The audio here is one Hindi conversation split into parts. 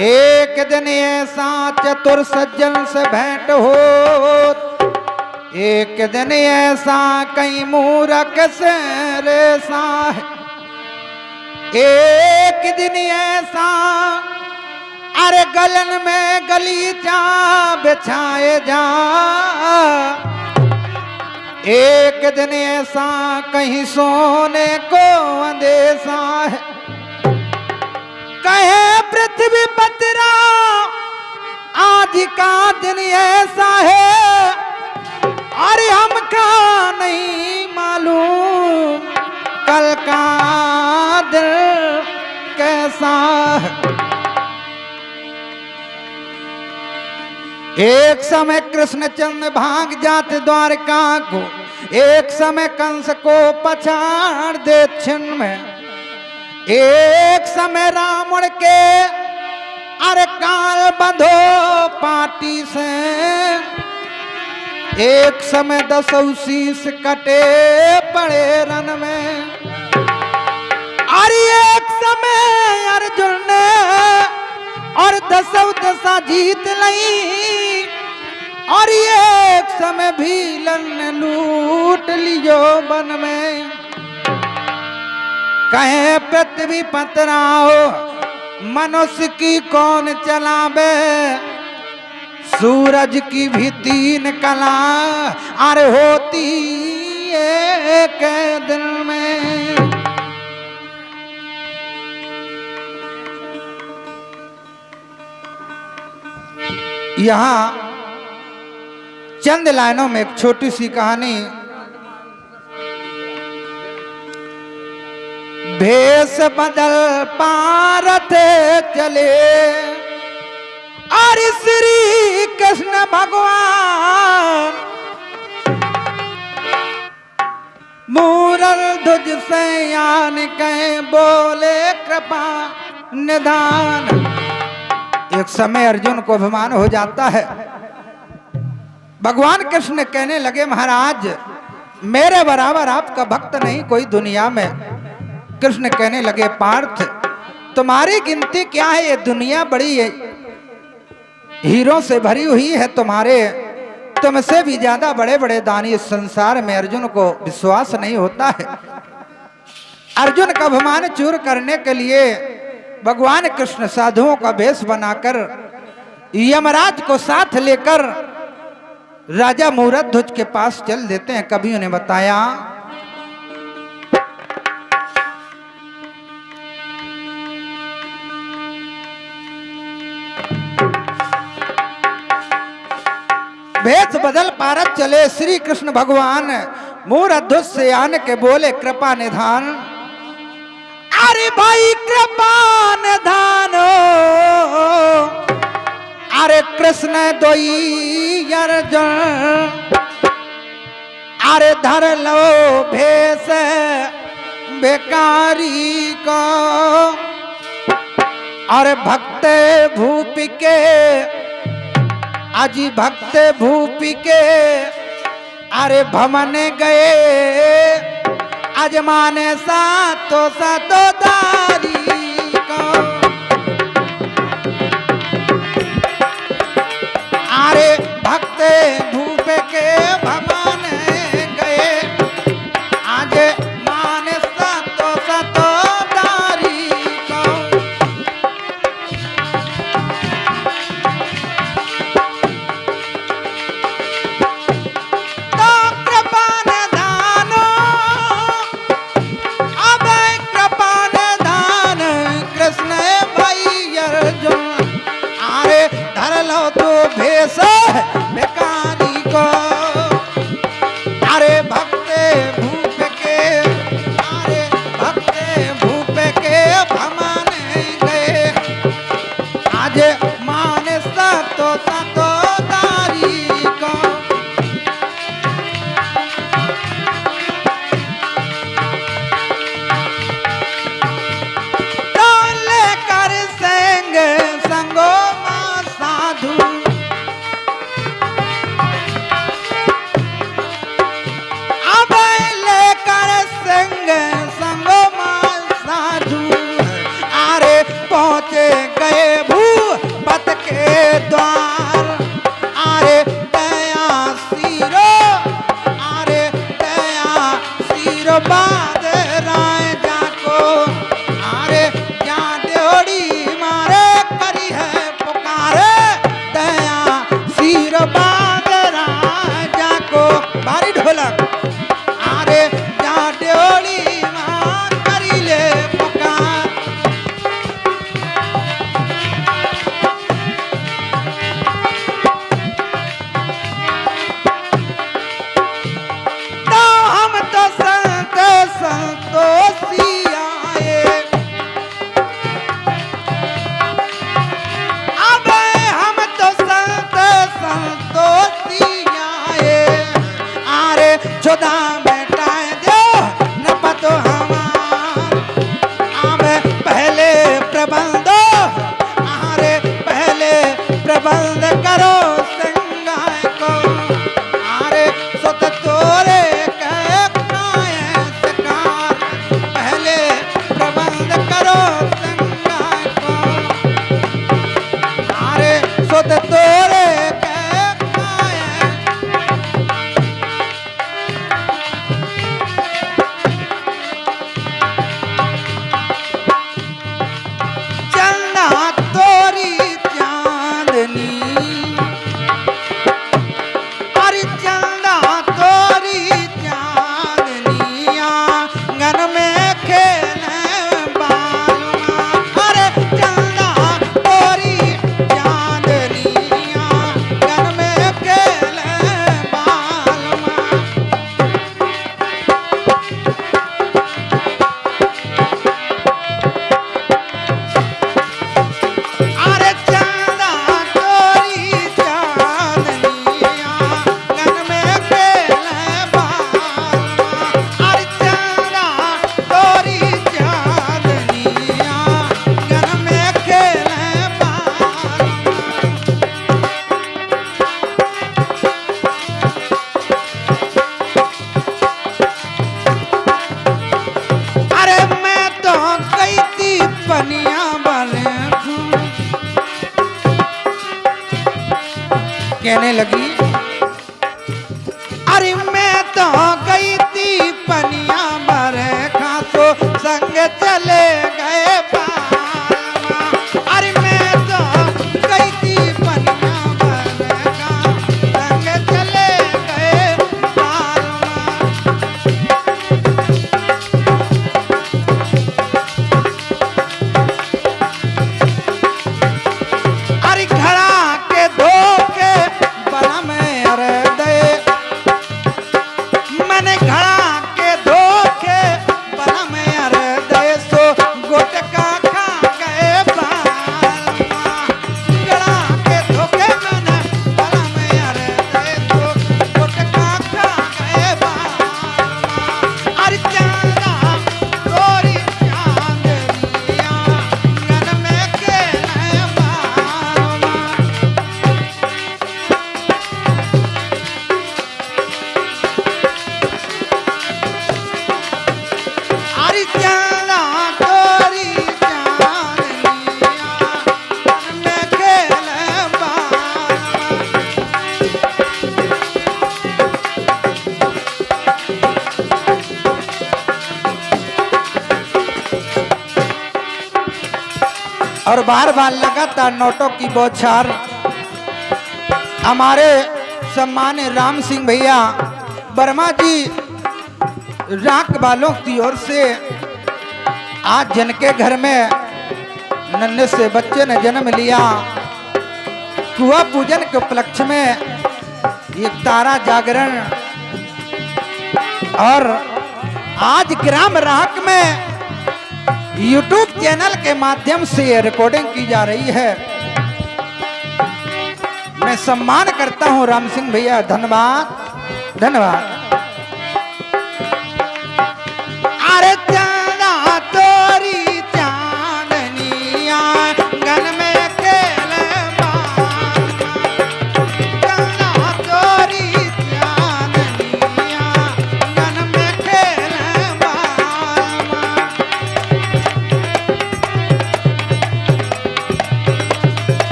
एक दिन ऐसा चतुर सज्जन से भेंट हो, एक दिन ऐसा कई मूरख से रेसा है। एक दिन ऐसा अरे गलन में गलीचा बिछाए जा, एक दिन ऐसा कहीं सोने को अंदेशा है। कहे पृथ्वी पतरा आज का दिन ऐसा है, अरे हमका नहीं मालूम कल का दिन कैसा है। एक समय कृष्णचंद्र भाग जाते द्वारका को, एक समय कंस को पछाड़ दे छिन्न में, एक समय रावण के अरे काल बंधो पाटी से, एक समय 10 शीश कटे पड़े रन में, अरे एक समय अर्जुन ने और 10 दशा जीत ली, और एक समय भीलन ने लूट लियो वन में। कहे पृथ्वी पतराओ मनुष्य की कौन चलावे, सूरज की भी 3 कला अरे होती एक दिन में। यहाँ चंद लाइनों में एक छोटी सी कहानी। भेष बदल पारथ चले और श्री कृष्ण भगवान, मूरल ध्वज से आन कहे बोले कृपा निधान। एक समय अर्जुन को अभिमान हो जाता है। भगवान कृष्ण कहने लगे महाराज मेरे बराबर आपका भक्त नहीं कोई दुनिया में। कृष्ण कहने लगे पार्थ तुम्हारी गिनती क्या है, ये दुनिया बड़ी है, हीरों से भरी हुई है, तुम्हारे तुमसे भी ज्यादा बड़े बड़े दानी इस संसार में। अर्जुन को विश्वास नहीं होता है। अर्जुन का अभिमान चूर करने के लिए भगवान कृष्ण साधुओं का वेश बनाकर यमराज को साथ लेकर राजा मूरध्वज के पास चल देते हैं। कवियों ने बताया भेष बदल पारत चले श्री कृष्ण भगवान, मूरध्वज से आन के बोले कृपा निधान। अरे भाई कृपा निधानो, अरे कृष्ण दोई अर्जुन, अरे धर लो भेष बेकारी को, अरे भक्त भूपि के अजी भक्त भूपि के, अरे भमन गए अजमाने सातो दारी को, अरे भक्त भूप के भमन गए आज माने सातो दारी को। तो कृपा निधानो, अब कृपा निधानो, कहने लगी अरे मैं तो गई थी पनिया भरे खासो संग चले गए बालमा। अरे मैं तो गई थी पनिया भरे खासो संग चले गए बालमा। अरे घड़ा के धोके बड़ा में अरदे मैंने घड़ा के धोके बड़ा में अरदे सो गुटका खा गए बालमा। घड़ा के धोके मैंने बड़ा में अरदे सो गुटका खा गए बालमा। अरे चांदा गोरी चांदनिया गन में खेले बालमा। अरे चांदा गोरी चांदनिया गन में खेले बालमा। और बार बार लगातार नोटों की बौछार हमारे सम्मान्य राम सिंह भैया वर्मा जी राख वालों की ओर से आज जिनके घर में नन्हे से बच्चे ने जन्म लिया कुआ पूजन के उपलक्ष्य में एक तारा जागरण और आज ग्राम राख में YouTube चैनल के माध्यम से रिकॉर्डिंग की जा रही है। मैं सम्मान करता हूं राम सिंह भैया, धन्यवाद धन्यवाद। अरे चांदा तोरी चांदनिया गन में खेले बालमा। चांदा तोरी चांदनिया गन में खेले बालमा।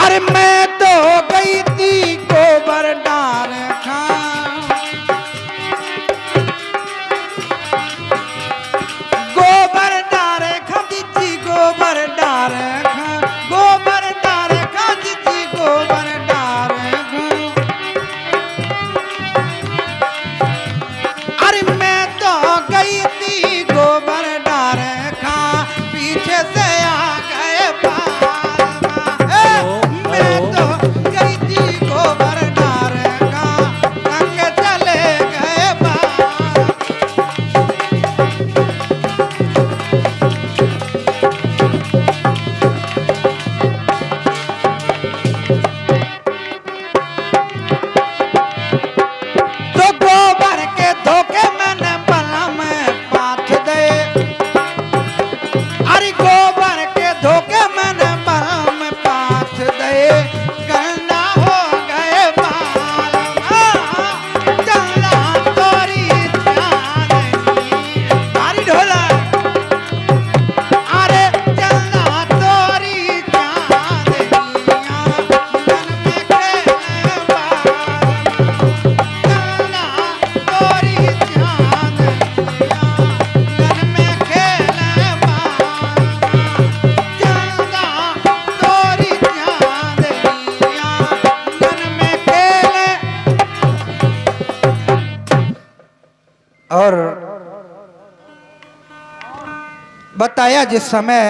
अरे मैं तो गई थी गोबर डार खा गोबर डार खा दीदी गोबर डार खा गोबर डार खा दीदी गोबर डार खा। अरे मैं तो गई थी गोबर डार खा पीछे से आ गए बालमा। मैं तो गई थी गोबर डार खा संग चले गए बालमा। तो गोबर के धोखे मैंने बला में पाथ दे। अरे गोबर के धोखे मैंने बला में पाथ दे गंदा हो गए बालमा। चंदा तोरी चांदनी भारी ढोला। अरे चंदा तोरी चांदनिया गन में खेले बालमा। चंदा तोरी चांदनिया गन में खेले बालमा। चंदा तोरी चांदनिया गन में खेले। और बताया जिस समय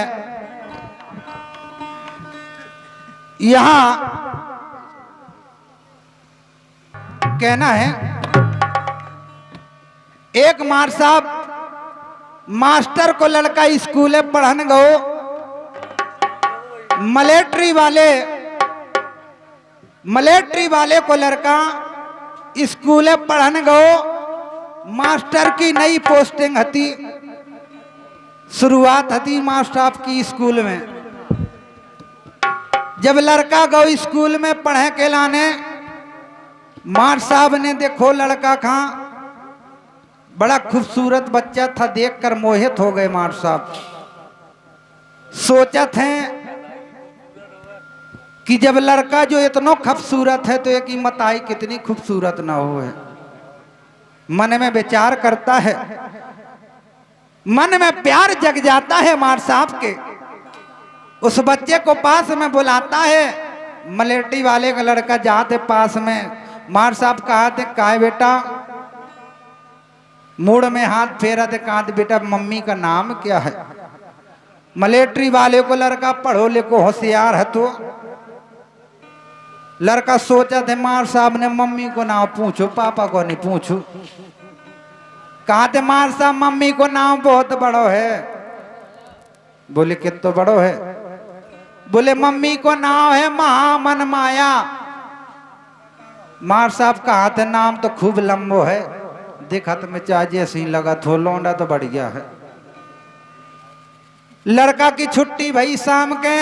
यहाँ कहना है एक मार साहब मास्टर को लड़का स्कूल में पढ़ने गो मलेट्री वाले को लड़का स्कूल में पढ़ने गो मास्टर की नई पोस्टिंग हती शुरुआत हती मास्टर की स्कूल में। जब लड़का गो स्कूल में पढ़े के लाने मार साहब ने देखो लड़का कहाँ बड़ा खूबसूरत बच्चा था, देखकर मोहित हो गए मार साहब। सोचत हैं कि जब लड़का जो इतना खूबसूरत है तो एक ही मताई कितनी खूबसूरत ना हो है। मन में विचार करता है, मन में प्यार जग जाता है मार साहब के। उस बच्चे को पास में बुलाता है, मलेटी वाले का लड़का जाते पास में। मार साहब कहा थे काहे बेटा, मूड में हाथ फेरा थे, कहा थे बेटा मम्मी का नाम क्या है। मलेट्री वाले को लड़का पढ़ो लिखो होशियार है, तो लड़का सोचा थे मार साहब ने मम्मी को नाम पूछो, पापा को नहीं पूछू। कहा थे मार साहब मम्मी को नाम बहुत बड़ो है। बोले कितना बड़ो है। बोले मम्मी को नाम है महामन माया। मार साहब कहा थे नाम तो खूब लंबो है, देखा तो मैं चाहे जैसे ही लगा थो, लौंडा तो बढ़ गया है। लड़का की छुट्टी भई शाम के,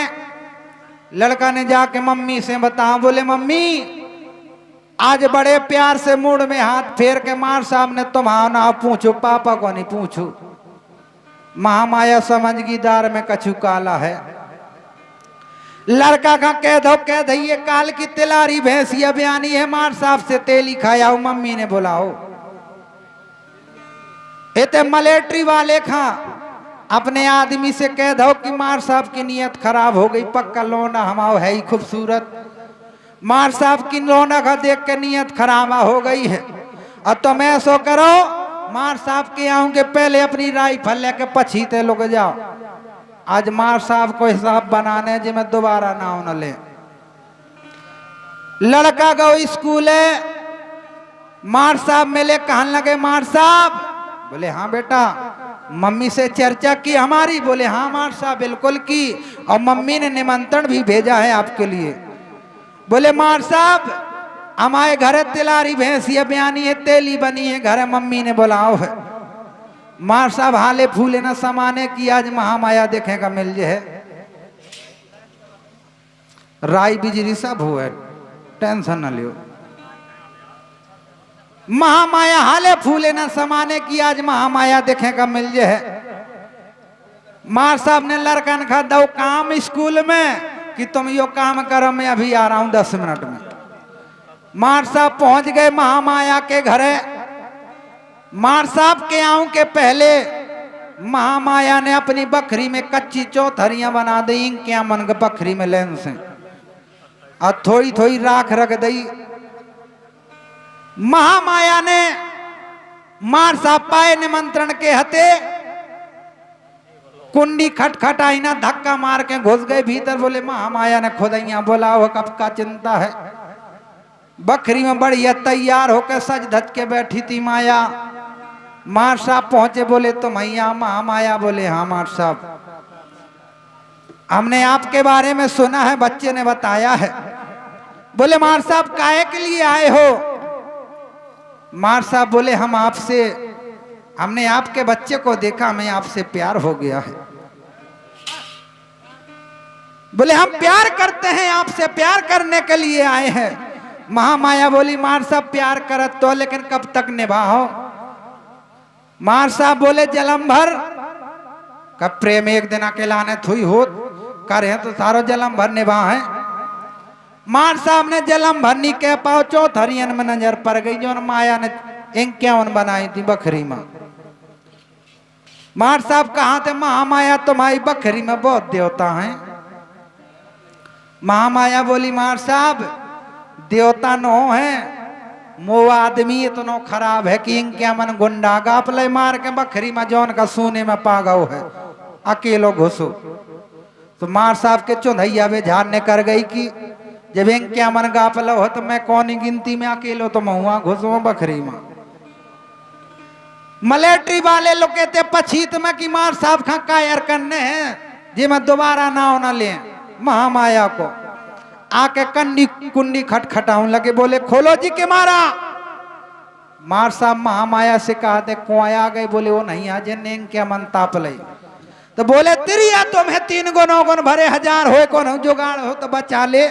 लड़का ने जाके मम्मी से बताया। बोले मम्मी आज बड़े प्यार से मूड में हाथ फेर के मार साहब ने तुम्हारा नाम पूछो, पापा को नहीं पूछू। महामाया समझगीदार में कछु काला है। लड़का का कह दो ये काल की तिलारी भैंसिया बयानी है, मार साहब से तेली खाया मम्मी ने बुलाओ। इतने मलेट्री वाले खा अपने आदमी से कह दो कि मार साहब की नीयत खराब हो गई, पक्का लौंडा हमाओ है ही खूबसूरत। मार साहब की लौंडा का देख के नीयत खराब हो गई है। और तुम ऐसो करो, मार साहब के आऊंगे पहले अपनी राइफल लेके पछीते लोग जाओ। आज मार साहब को हिसाब बनाने जी मैं दोबारा ना न ले। लड़का गो स्कूल है, मार साहब मिले, कहने लगे मार साहब। बोले हाँ बेटा। मम्मी से चर्चा की हमारी? बोले हाँ मार साहब बिल्कुल की, और मम्मी ने निमंत्रण भी भेजा है आपके लिए। बोले मार साहब हमारे घर तिलारी भैंसिया बयानी है, तेली बनी है घर, मम्मी ने बुलाओ है। मार साहब हाले फूले न समाने की, आज महामाया देखेगा मिल जे है। राय बिजली सब हुआ, टेंशन न लियो। महामाया हाले फूले न समाने की, आज महामाया देखेगा मिल जे है। मार साहब ने लड़कन खा दो काम स्कूल में कि तुम यो काम करो, मैं अभी आ रहा हूं 10 मिनट में। मार साहब पहुंच गए महामाया के घरे। मार साहब के आऊं के पहले महामाया ने अपनी बकरी में कच्ची चौथरियां बना दी, क्या मन के बकरी में लेन से, और थोड़ी थोड़ी राख रख दी। महामाया ने मार साहब पाए निमंत्रण के हते, कुंडी खटखटाई ना, धक्का मार के घुस गए भीतर। बोले महामाया ने खुदैया बोलाओ, कब का चिंता है। बकरी में बढ़िया तैयार होकर सज धज के बैठी थी माया। मार साहब पहुंचे, बोले तुम मैया महामाया? बोले हाँ मार साहब, हमने आपके बारे में सुना है, बच्चे ने बताया है। बोले मार साहब काहे के लिए आए हो? मार साहब बोले हमने आपके बच्चे को देखा, हमें आपसे प्यार हो गया है। बोले हम प्यार करते हैं, आपसे प्यार करने के लिए आए हैं। महामाया बोली मार साहब प्यार करत तो, लेकिन कब तक निभाओ? मार साहब बोले जलम भर। कब प्रेम एक दिन अकेला ने थुई हो करे तो सारो जलम भर निभा है। मार साहब ने जलम भर नहीं कह पाओ, चौथरियन में नजर पड़ गई जो माया ने इंक्यावन बनाई थी बकरी में। मार साहब कहा थे महामाया तुम्हारी बकरी में बहुत देवता हैं। महामाया बोली मार साहब देवता नो है, मो आदमी इतना खराब है कि इनके मन गुंडा गापले मार के बकरी में जौन का सोने में पागव है, अकेलो घुसो। तो मार साहब के चुंधैया वे झाड़ने कर गई कि जब इनके मन गापलो हो तो मैं कौन गिनती में अकेलो तो महुआ घुसो बकरी में। मलेट्री वाले लोग कहते पछीत में कि मार साहब खा कायर करने हैं जी मैं दोबारा ना होना ले। महामाया को आके कंडी कुंडी खटखटाऊं लगे, बोले खोलो जी के मारा। मार साहब महामाया से कहा थे कुआं आ गए? बोले वो नहीं आ जिन क्या मन ताप ले। तो बोले तिरिया तुम्हें 3 गुण 9 गुण भरे 1000 हो, कौन जुगाड़ हो तो बचा ले।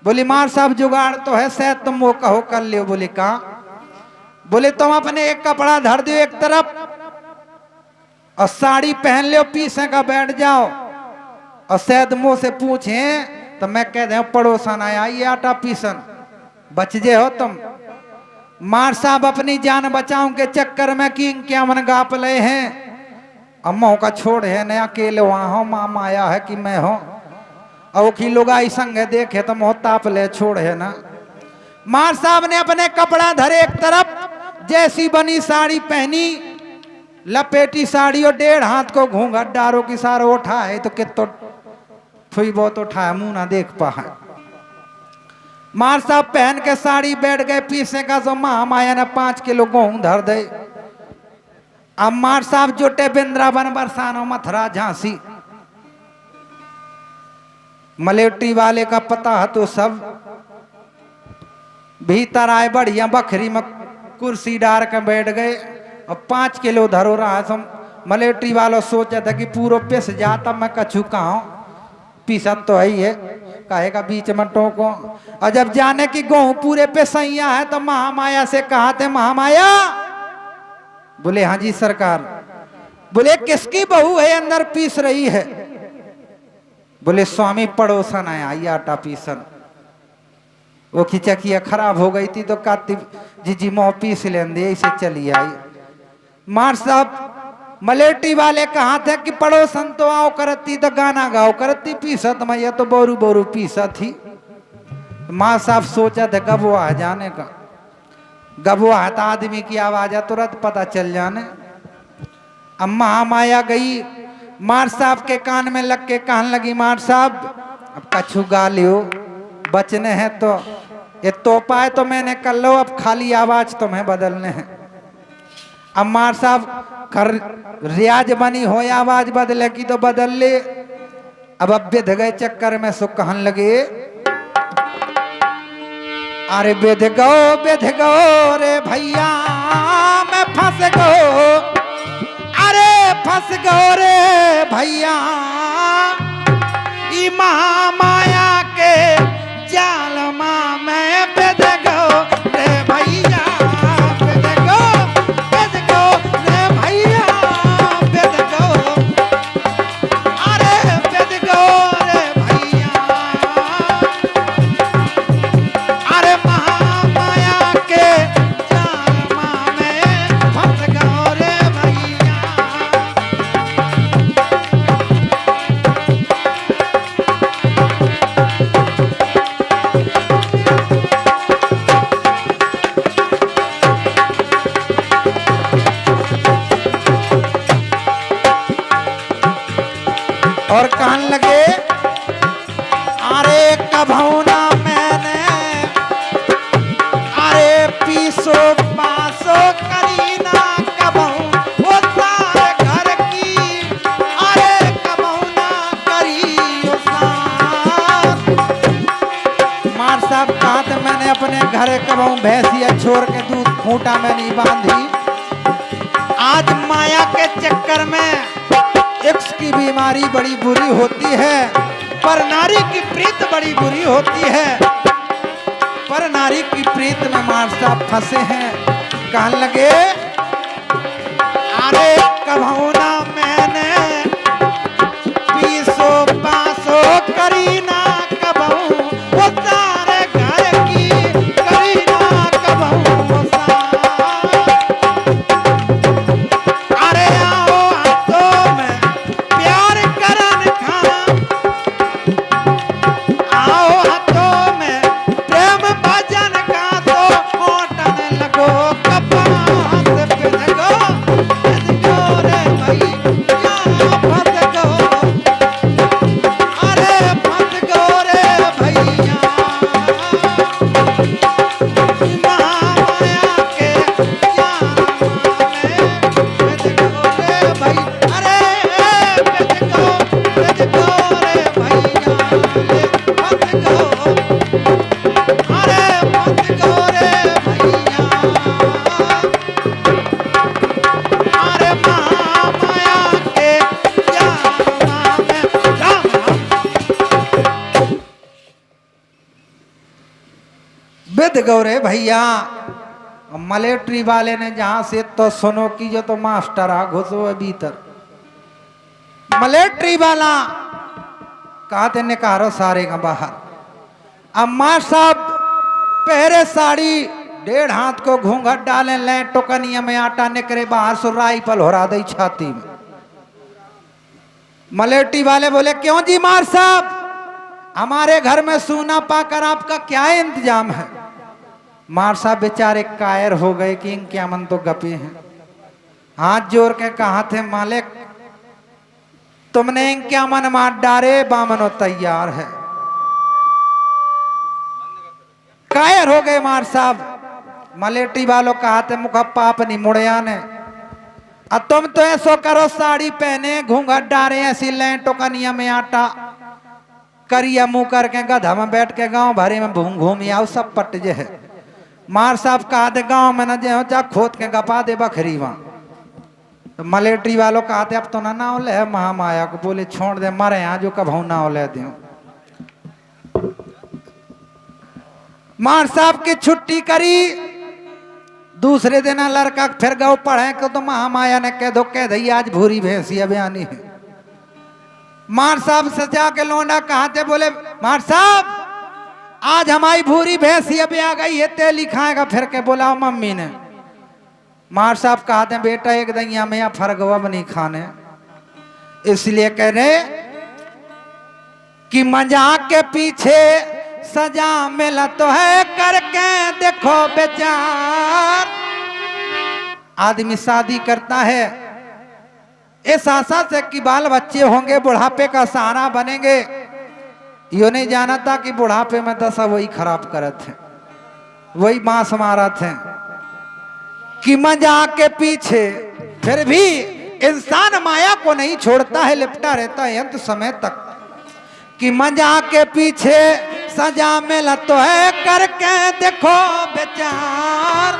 बोली मार साहब जुगाड़ तो है, शायद तुम वो कहो कर ले। बोले कहा? बोले तुम अपने एक कपड़ा धर दो एक तरफ और साड़ी पहन लो, पीछे का बैठ जाओ और शायद मुंह से पूछे तो मैं कह दे पड़ोसन आया ये आटा पीसन, बच जे हो तुम। मार साहब अपनी जान बचाओ के चक्कर में कि क्या मन गाप ले हैं, अम्मा का छोड़ है नया अकेले वहां हो, मामा आया है कि मैं हो और की लोग आई संग देखे तो मोह ताप ले छोड़ है ना। मार साहब ने अपने कपड़ा धरे एक तरफ, जैसी बनी साड़ी पहनी, लपेटी साड़ी और 1.5 हाथ को घूंघट डारो की सारा उठा है तो कितो थोड़ी बहुत उठाया, मुंह ना देख पा। मार साहब पहन के साड़ी बैठ गए, पीछे का जो महामाया ने 5 किलो गेहूं धर दे। अब मार साहब जुटे वृंदावन बरसानो मथुरा झांसी, मलेटी वाले का पता है तो सब भीतर आए, बढ़िया बखरी में कुर्सी डाल के बैठ गए और 5 किलो धरो रहा है। मलेटी वालों सोचा था कि पूरा पिस जाता, मैं कछू कहा पीसा तो है ही है, कहेगा बीच में टोको। और जब जाने की गेहूं पूरे पे सैया है तो महामाया से कहा थे, महामाया बोले हाँ जी सरकार। बोले किसकी बहू है अंदर पीस रही है? बोले स्वामी पड़ोसन आया ये आटा पीसन। वो खिचकिया खराब हो गई थी तो काती जी मोह पीस लेंदे इसे चली आई। मार साहब मलेटी वाले कहा थे कि पड़ोसन तो आओ करती तो गाना गाओ करती, पीसत मैं ये तो बोरू बोरू पीसा थी। माँ साहब सोचा था गबो आ जाने का, गबो आता आदमी की आवाज है तुरंत पता चल जाने। अम्मा माया गई, मार साहब के कान में लग के कहने लगी, मार साहब अब कछु गा लियो, बचने हैं तो ये तोपा है तो मैंने कर लो, अब खाली आवाज तुम्हें बदलने हैं। अब मार साहब कर रियाज बनी हो आवाज बदले की तो बदल ले। अब बिध गए चक्कर में सो कहन लगे, अरे बिध गो रे भैया मैं फंस गो, अरे फंस गो रे भैया ई महामाया के जाल मां मैं बिध गो रे भैया, बिध गो रे भैया, बिध गो, अरे बिध गो रे भैया, अरे महामाया के जाल मां मैं फंस गो रे भैया। और कहने लगे, अरे कभौना मैंने अरे पीसो पासो करीना कबहू वो सार घर की, अरे कबहूना करी ओ सार। मार साहब कहा था मैंने अपने घर कबहू भैंसिया छोड़ के दूध खूंटा में नहीं बांधी। आज माया के चक्कर में इक्स की बीमारी बड़ी बुरी होती है, पर नारी की प्रीत बड़ी बुरी होती है। पर नारी की प्रीत में मार साहब फंसे हैं। कहने लगे, अरे कभौना मैंने पीसो पासो करीना कबहू वो सारे घर की, करीना कबहू वो सार। अरे आओ हाथों में प्यार करन खा, आओ हाथों में प्रेम भजन का तो मोटन लगो कपास बिध गो रे भैया फंस गो, अरे फंस गो रे भैया महामाया के जाल में बिध गो रे भैया, अरे बिध गो रे भैया फंस गो, अरे फंस गो रे भैया, अरे महामाया के जाल में बिध गो रे भैया। मिलिट्री वाले ने जहां से तो सुनो की जो तो मास्टर आ घुसो है भीतर। मिलिट्री वाला कहते निकारो सारे का बाहर। अम्मा साहब पहरे साड़ी 1.5 हाथ को घूंघट डाले ले टोकनिया में आटा निकरे बाहर सो राइफल होरा दई छाती में। मिलिट्री वाले बोले क्यों जी मार साहब, हमारे घर में सोना पाकर आपका क्या इंतजाम है? मार साहब बेचारे कायर हो गए कि इनके मन तो गपे हैं। हाथ जोड़ के कहा थे मालिक तुमने इनके मन मार डारे, बामनो तैयार है। कायर हो गए मार साहब। मिलिट्री वालों कहा थे मुखा पाप नहीं मुड़िया ने, अब तुम तो ऐसो करो साड़ी पहने घूंघट डारे ऐसी लें टोकनिया में आटा करिया मुंह करके गधा में बैठ के गांव भरे में घूम घूम आओ सब पट जे है। मार साहब कहा थे गांव में न जे जा खोद के गपा दे बखरी वहां। तो मिलिट्री वालों कहा थे अब तो ना ले महामाया को, बोले छोड़ दे मारे यहाँ जो कभू ना ले दे। मार साहब की छुट्टी करी, दूसरे दिन लड़का फिर गौ पढ़े को तो महामाया ने कह दो कह दी आज भूरी भैंसी बयानी है। मार साहब सजा के लौंडा कहा थे, बोले मार साहब आज हमारी भूरी भैंसी अभी आ गई है, ते लिखाएगा फिर के बोलाओ मम्मी ने। मार साहब कहते हैं बेटा एक दैया में या फरगवा नहीं खाने, इसलिए कह रहे कि मजाक के पीछे सजा मिला तो है करके देखो बेचार। आदमी शादी करता है इस आशा से कि बाल बच्चे होंगे, बुढ़ापे का सहारा बनेंगे। यो नहीं जाना था कि बुढ़ापे में दशा वही खराब करत थे, वही बांस मारा थे। कि मजाक के पीछे फिर भी इंसान माया को नहीं छोड़ता है, लिपटा रहता है अंत समय तक। कि मजाक के पीछे सजा मिला तो है करके देखो बेचार।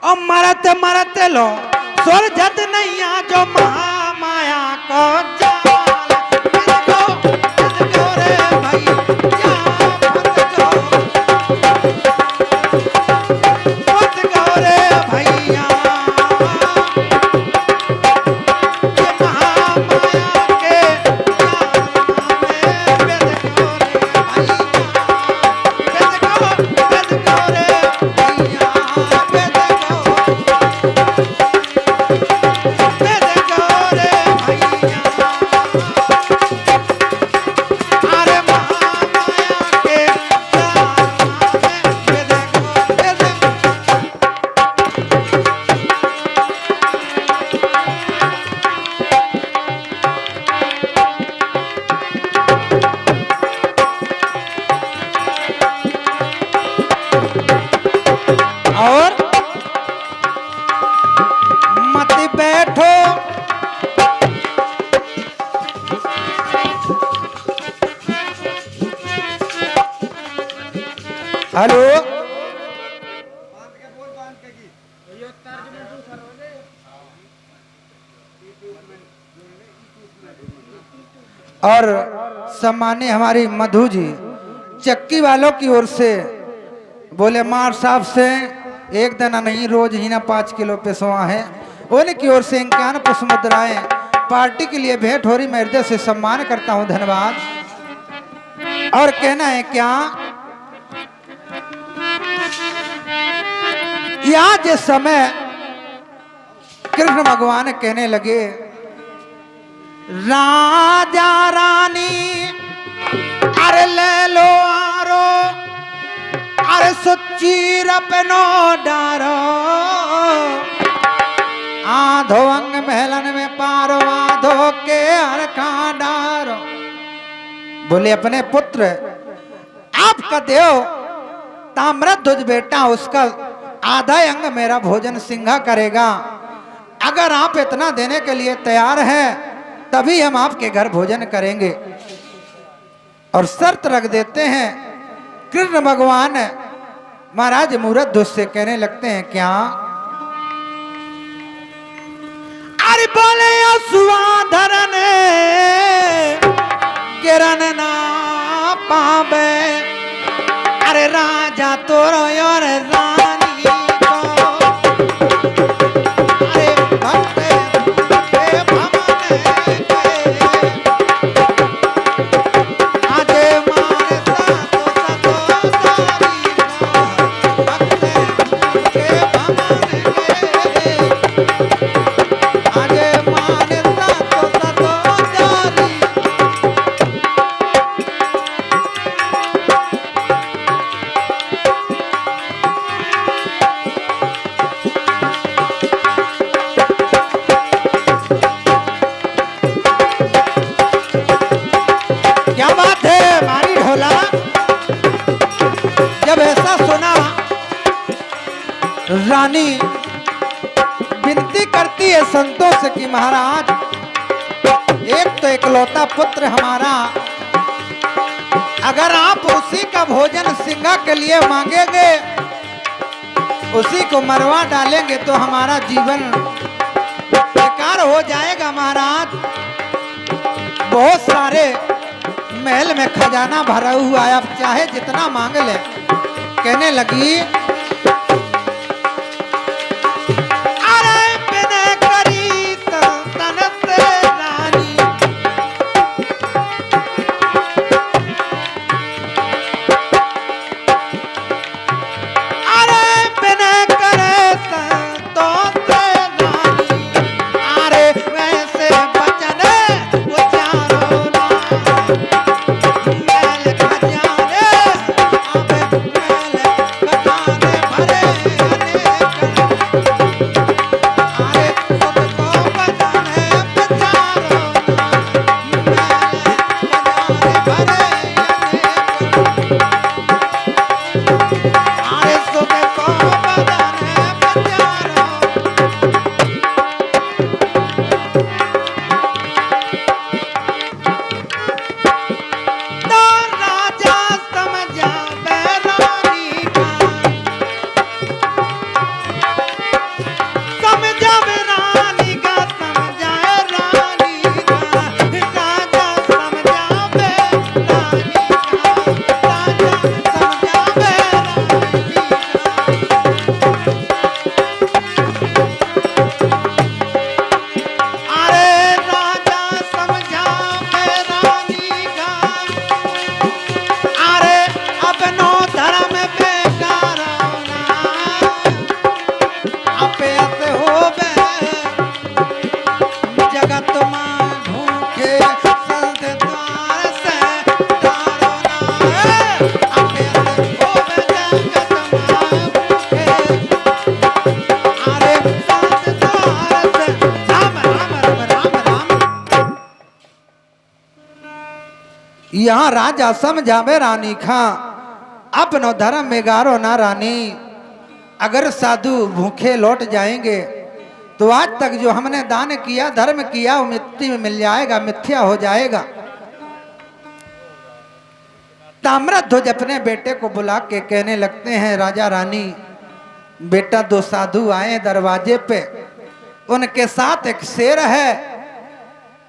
और मरते मरते लो सुरजत नहीं आ जो महामाया को जाल। रे भाई हेलो और सम्मानी हमारी मधु जी चक्की वालों की ओर से बोले मार साहब से एक दिन नहीं रोज ही ना 5 किलो पेशवा है, उनकी ओर से 51 पुष्प मुद्राएं पार्टी के लिए भेंट हो रही। मैं हृदय से सम्मान करता हूं, धन्यवाद। और कहना है क्या या जिस समय कृष्ण भगवान कहने लगे राजा रानी अरे ले लो आरो अरे सुच्ची रपनो डारो आधो अंग महलन में पारो आधो के हरखा डारो। बोले अपने पुत्र आपका देव ताम्रध्वज बेटा उसका आधा अंग मेरा भोजन सिंघा करेगा। अगर आप इतना देने के लिए तैयार हैं तभी हम आपके घर भोजन करेंगे। और शर्त रख देते हैं। कृष्ण भगवान महाराज मूर्धध्वज से कहने लगते हैं क्या अरे बोले सुवाधरन किरण ना पावे अरे राजा तोरो और रानी रानी विनती करती है संतों से कि महाराज एक तो इकलौता पुत्र हमारा, अगर आप उसी का भोजन सिंगा के लिए मांगेंगे, उसी को मरवा डालेंगे तो हमारा जीवन बेकार हो जाएगा महाराज। बहुत सारे महल में खजाना भरा हुआ है, आप चाहे जितना मांग ले। कहने लगी यहाँ राजा समझावे रानी खां अपनो धर्म में गारो ना रानी। अगर साधु भूखे लौट जाएंगे तो आज तक जो हमने दान किया धर्म किया वो मिट्टी में मिल जाएगा, मिथ्या हो जाएगा। ताम्रध्वज अपने बेटे को बुला के कहने लगते हैं राजा रानी बेटा दो साधु आए दरवाजे पे, उनके साथ एक शेर है,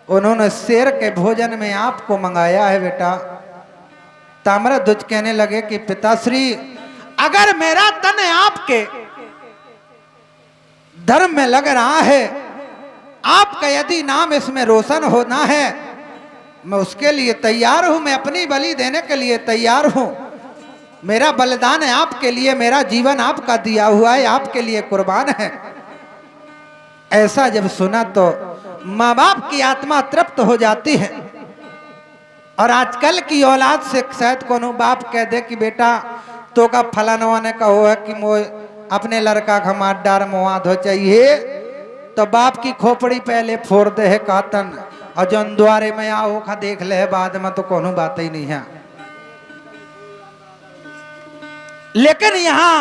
उन्होंने शेर के भोजन में आपको मंगाया है बेटा। ताम्रध्वज कहने लगे कि पिताश्री अगर मेरा तन आपके धर्म में लग रहा है, आपका यदि नाम इसमें रोशन होना है, मैं उसके लिए तैयार हूं, मैं अपनी बलि देने के लिए तैयार हूं। मेरा बलिदान है आपके लिए, मेरा जीवन आपका दिया हुआ है, आपके लिए कुर्बान है। ऐसा जब सुना तो माँ बाप की आत्मा तृप्त हो जाती है। और आजकल की औलाद से शायद कोनो बाप कह दे कि बेटा तो का फलानवा ने कहो है कि मो अपने लड़का का मार डार मुआ धो चाहिए, तो बाप की खोपड़ी पहले फोड़ दे है कातन, और जो द्वारे में आओ खा देख ले बाद में तो कोनो बात ही नहीं है। लेकिन यहाँ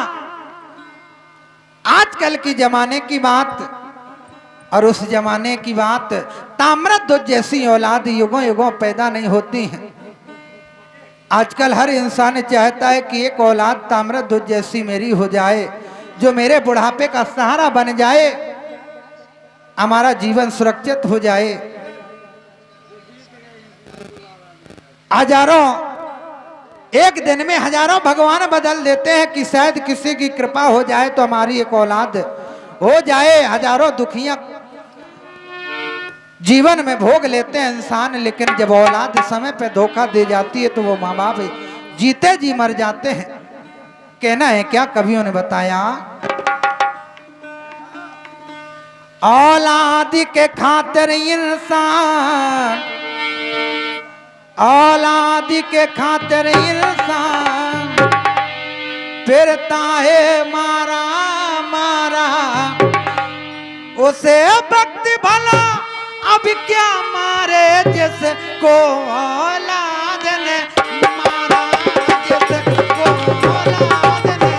आजकल की जमाने की बात और उस जमाने की बात, ताम्रध्वज जैसी औलाद युगों युगों पैदा नहीं होती हैं। आजकल हर इंसान चाहता है कि एक औलाद ताम्रध्वज जैसी मेरी हो जाए, जो मेरे बुढ़ापे का सहारा बन जाए, हमारा जीवन सुरक्षित हो जाए। हजारों एक दिन में हजारों भगवान बदल देते हैं कि शायद किसी की कृपा हो जाए तो हमारी एक औलाद हो जाए। हजारों दुखियां जीवन में भोग लेते हैं इंसान, लेकिन जब औलाद समय पे धोखा दे जाती है तो वो माँ बाप जीते जी मर जाते हैं। कहना है क्या कवियों ने बताया, औलाद के खातिर इंसान, औलाद के खातिर इंसान फिरता है मारा मारा, उसे भक्ति भला अब क्या मारे जिसको औलाद ने मारा, जिसको औलाद ने।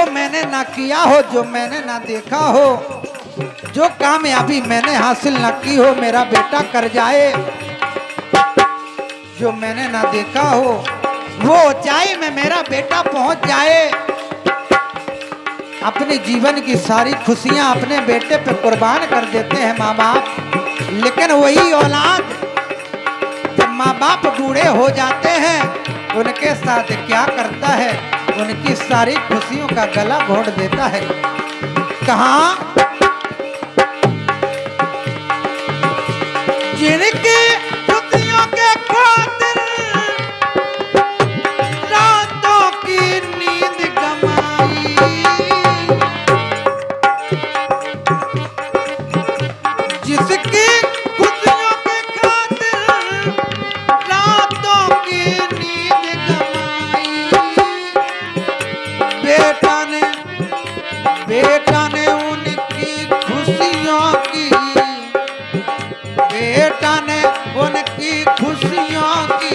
जो मैंने ना किया हो, जो मैंने ना देखा हो, जो कामयाबी मैंने हासिल ना की हो, मेरा बेटा कर जाए। जो मैंने ना देखा हो वो ऊंचाई में मेरा बेटा पहुंच जाए। अपने जीवन की सारी खुशियां अपने बेटे पे कुर्बान कर देते हैं माँ बाप, लेकिन वही औलाद जब माँ बाप बूढ़े हो जाते हैं उनके साथ क्या करता है, उनकी सारी खुशियों का गला घोट देता है। कहाँ जिनकी खुशियों के खातिर रातों की नींद गमाई, जिसकी खुशियों के खातिर रातों की नींद गमाई, बेटा ने उनकी खुशियों की, बेटा ने उनकी खुशियों की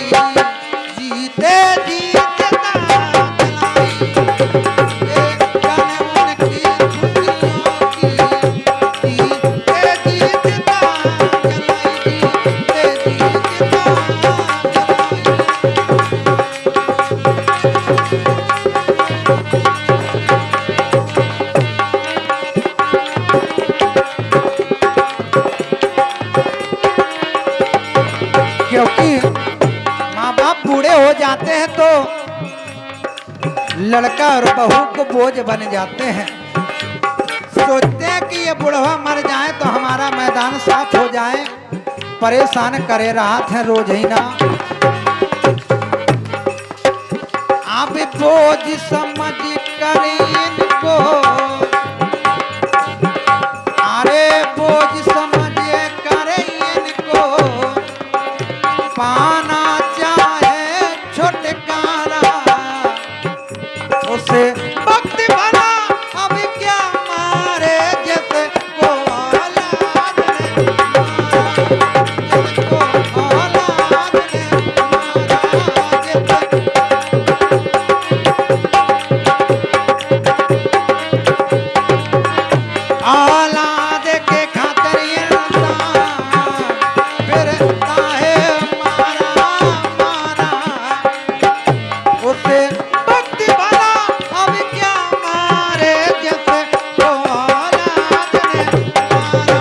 जीते जीते दाद लाई। बेटा ने उनकी खुशियों की जीते जीते दाद लाई, जीते जीते दाद क्योंकि माँ बाप बूढ़े हो जाते हैं तो लड़का और बहू को बोझ बन जाते हैं। सोचते हैं कि ये बुढ़वा मर जाए तो हमारा मैदान साफ हो जाए, परेशान करे रात है रोज ही ना। आप बोझ समझ कर इनको, अरे बोझ समझ कर इनको पाना चाहे छुटकारा, उसे वक्त भला अब क्या मारे जैसे को औलाद ने मारा, जिसको औलाद ने मारा जैसे। औलाद के खातिर इंसान फिरता है मारा मारा, उसे वक्त भला अब क्या मारे जैसे को औलाद ने मारा,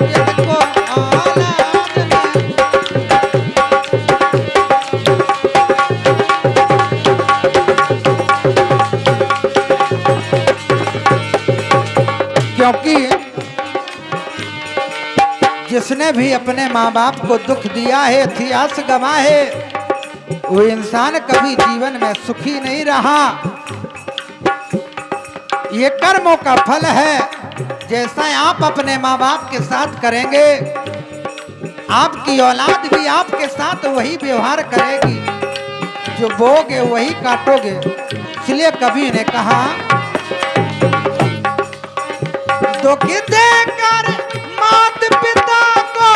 जिसको औलाद ने। क्योंकि जिसने भी अपने माँ बाप को दुख दिया है, इतिहास गवा है, वो इंसान कभी जीवन में सुखी नहीं रहा। ये कर्मों का फल है, जैसा आप अपने माँ बाप के साथ करेंगे आपकी औलाद भी आपके साथ वही व्यवहार करेगी। जो बोगे वही काटोगे। इसलिए कवि ने कहा, दुख देकर मात पिता को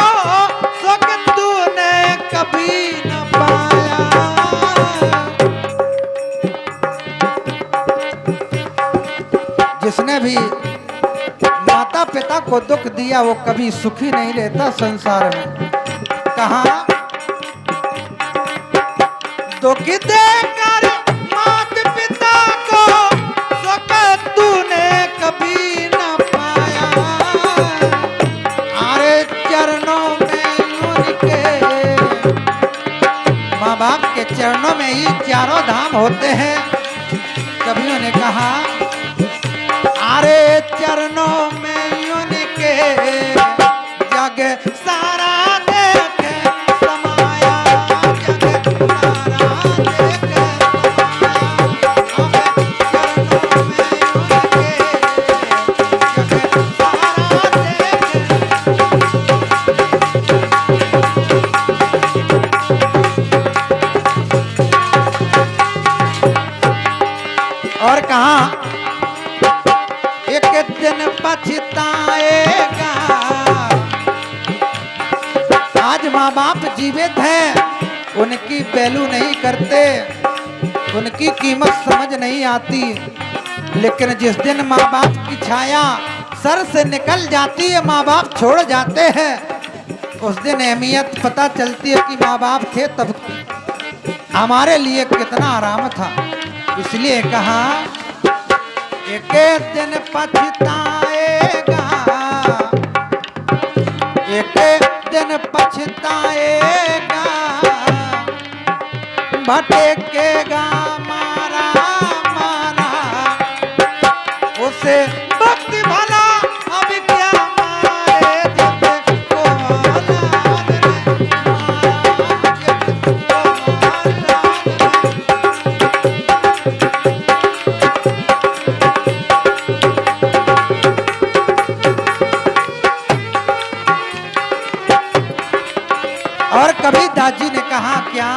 सुख तूने कभी न पाया। जिसने भी माता पिता को दुख दिया वो कभी सुखी नहीं रहता संसार में। कहा, दुख देकर मात पिता को सुख तूने कभी न पाया। अरे चरणों में उनके, माँ बाप के चरणों में ही चारों धाम होते हैं। कवियों ने कहा, अरे चरणों में उनके जग सारा देखे समाया, जग सारा देखे समाया। चरणों में उनके जग सारा देखे। और कहा, एक दिन पछताएगा। आज माँ बाप जीवित हैं, उनकी वैल्यू नहीं करते, उनकी कीमत समझ नहीं आती। लेकिन जिस दिन माँ बाप की छाया सर से निकल जाती है, माँ बाप छोड़ जाते हैं, उस दिन अहमियत पता चलती है कि माँ बाप थे तब हमारे लिए कितना आराम था। इसलिए कहा एक दिन पछताएगा, एक दिन पछताएगा, भटकेगा मारा मारा, उसे वक्त भला अब क्या मारे, जिसको औलाद ने मारा, जिसको और कभी दादी ने कहा क्या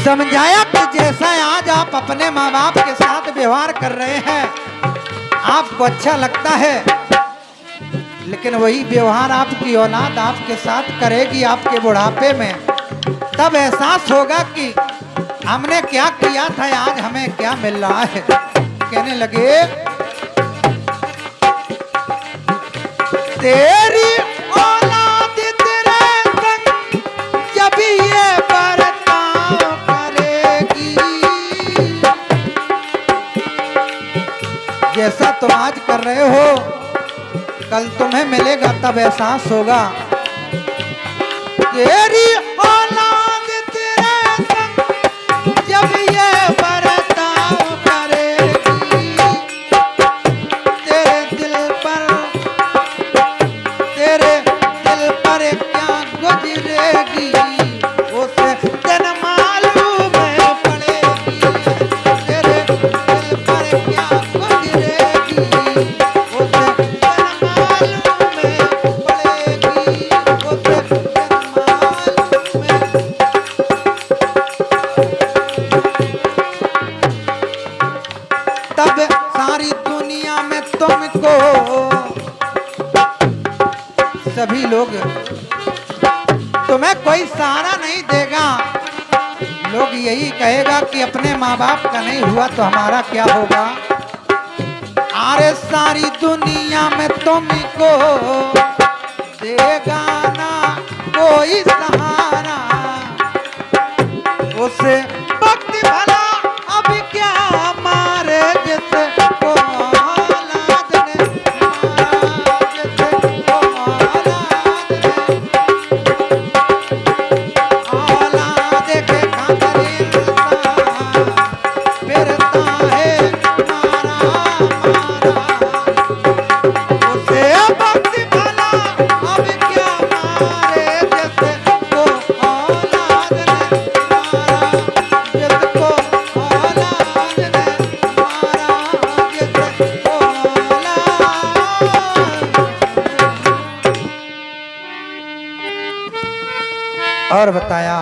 समझाया कि जैसा आज आप अपने माँ बाप के साथ व्यवहार कर रहे हैं आपको अच्छा लगता है, लेकिन वही व्यवहार आपकी औलाद आपके साथ करेगी आपके बुढ़ापे में, तब एहसास होगा कि हमने क्या किया था, आज हमें क्या मिल रहा है। कहने लगे तेरी औलाद तेरे संग जब ये बर्ताव करेगी, जैसा तुम आज कर रहे हो कल तुम्हें मिलेगा, तब एहसास होगा। तेरी औलाद तेरे संग जब ये बर्ताव करेगी, तेरे दिल पर क्या गुजरेगी, उसे दिन मालूम पड़ेगी, तेरे दिल पर क्या गुजरेगी, उसे दिन मालूम पड़ेगी, उसे दिन मालूम। तब सारी दुनिया में तुमको सभी लोग तुम्हें कोई सहारा नहीं देगा, लोग यही कहेगा कि अपने माँ बाप का नहीं हुआ तो हमारा क्या होगा। अरे सारी दुनिया में तुमको देगा ना कोई सहारा, उसे वक्त भला अब क्या मारे, जिसको औलाद ने मारा, जिसको औलाद के खातिर इंसान फिरता है मारा मारा, उसे वक्त भला अब क्या मारे, जिसको औलाद ने मारा, जिसको औलाद ने मारा, जिसको औलाद। और बताया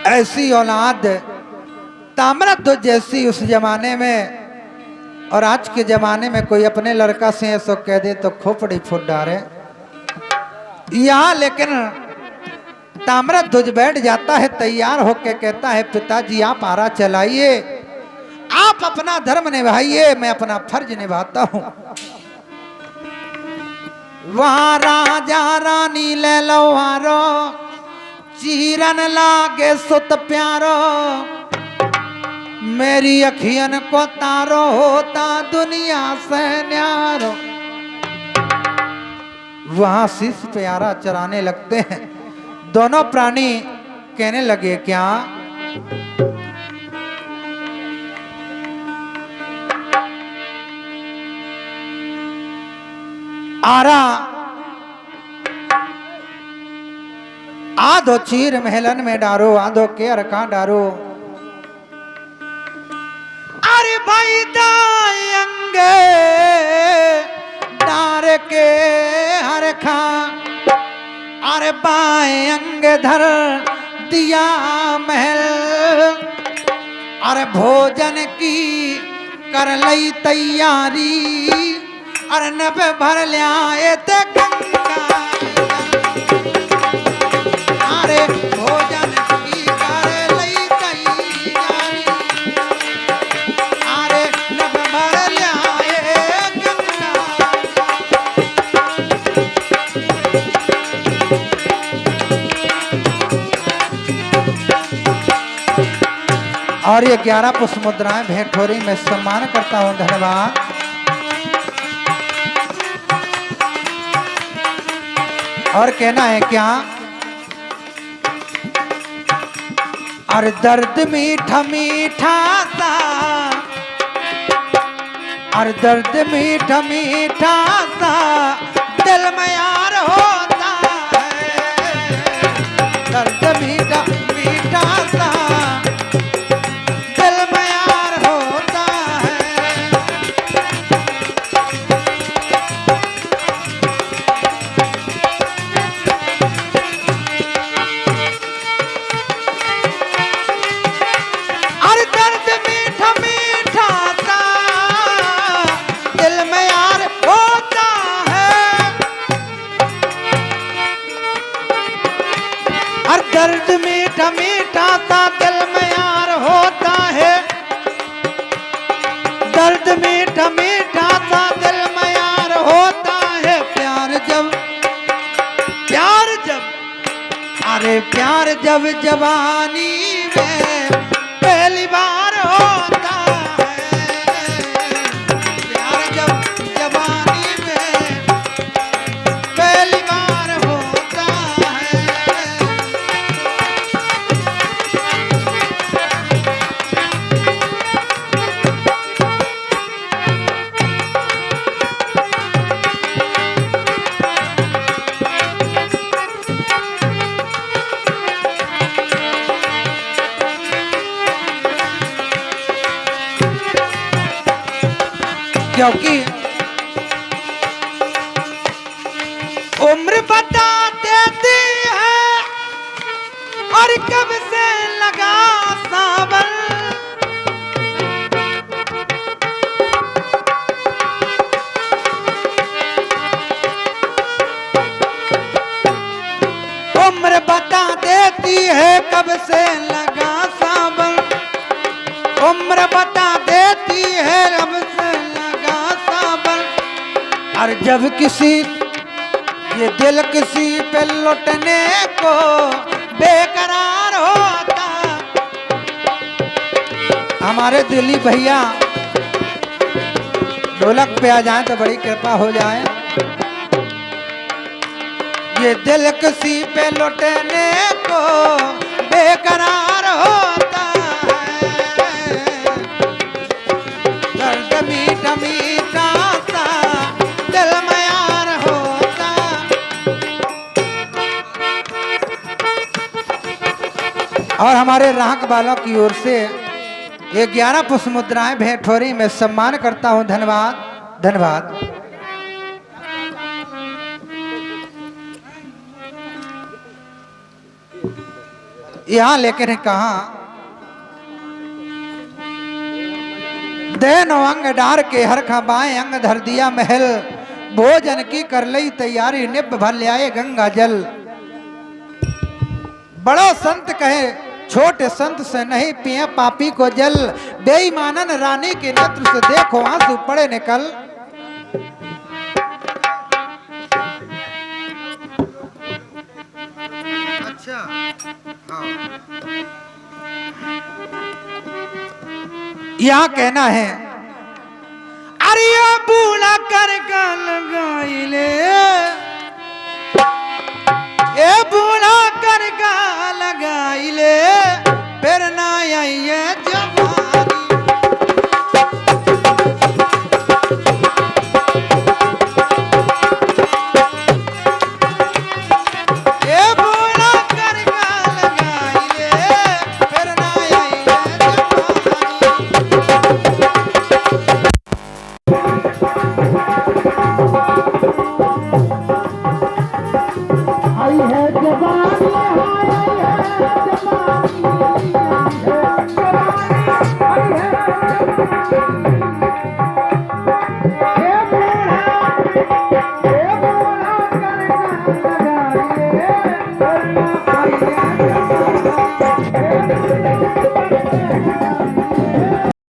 ऐसी औलाद ताम्रध्वज जैसी उस जमाने में, और आज के जमाने में कोई अपने लड़का से ऐसा कह दे तो खोपड़ी फूट डाले। यहाँ लेकिन ताम्रध्वज बैठ जाता है तैयार होके, कहता है पिताजी आप आरा चलाइए, आप अपना धर्म निभाइए, मैं अपना फर्ज निभाता हूँ। वहाँ राजा रानी ले लो हारो, चीरन लागे सुत प्यारो, मेरी अखियन को तारो होता दुनिया से न्यारो। वहाँ शीश प्यारा चराने लगते हैं दोनों प्राणी, कहने लगे क्या आरा आधो चीर महलन में डारो, आधो के अरका डारो। अरे भाई दाएंगे डार के हर खा, अरे बाएं अंग धर दिया महल, अरे भोजन की कर लई तैयारी, अरे नभ भर लिया ते गंगा, अरे भोजन की और ये 11 पुष्प मुद्राएं भेंट हो रही, मैं सम्मान करता हूं, धन्यवाद। और कहना है क्या? और दर्द मीठा मीठा सा, और दर्द मीठा मीठा सा दिल में यार होता है, दर्द मीठा मीठा सा दिल में यार होता है। और दर्द मीठा मीठा सा दिल में यार होता है, और दर्द मीठा मीठा सा दिल में यार होता है, दर्द मीठा मीठा सा दिल में यार होता है। प्यार जब अरे प्यार जब जवानी में पहली बार होता है, प्यार जब जवानी में पहली बार होता है। क्योंकि उम्र बता देती है और कब से लगा सावन, उम्र बता देती है कब से लगा सावन, उम्र बता देती है कब से लगा सावन। और जब किसी ये दिल किसी पे लौटने को बेकरार होता, हमारे दिल्ली भैया ढोलक पे आ जाए तो बड़ी कृपा हो जाए। ये दिल किसी पे लौटने को बेकरार होता है, दर्द मीठा मीठा सा दिल में यार होता। और हमारे राहक वालों की ओर से ये 11 पुष्प मुद्राएं भेंट हो रही, मैं सम्मान करता हूं, धन्यवाद धन्यवाद। यहां लेकर कहा देनो अंग डार के हर खा बाएं अंग धर दिया महल, भोजन की कर लई तैयारी निब भर ले आए गंगा जल। बड़ो संत कहे छोटे संत से नहीं पिए पापी को जल, बेईमानन रानी के नेत्र से देखो आंसू पड़े निकल। अच्छा हाँ। यहाँ कहना है अरे बूढ़ा कर लगाइले, ए बूढ़ा कर लगाइले फिर ना आइए जवानी। ए बूढ़ा कर लगाइले फिर ना आइए जवानी।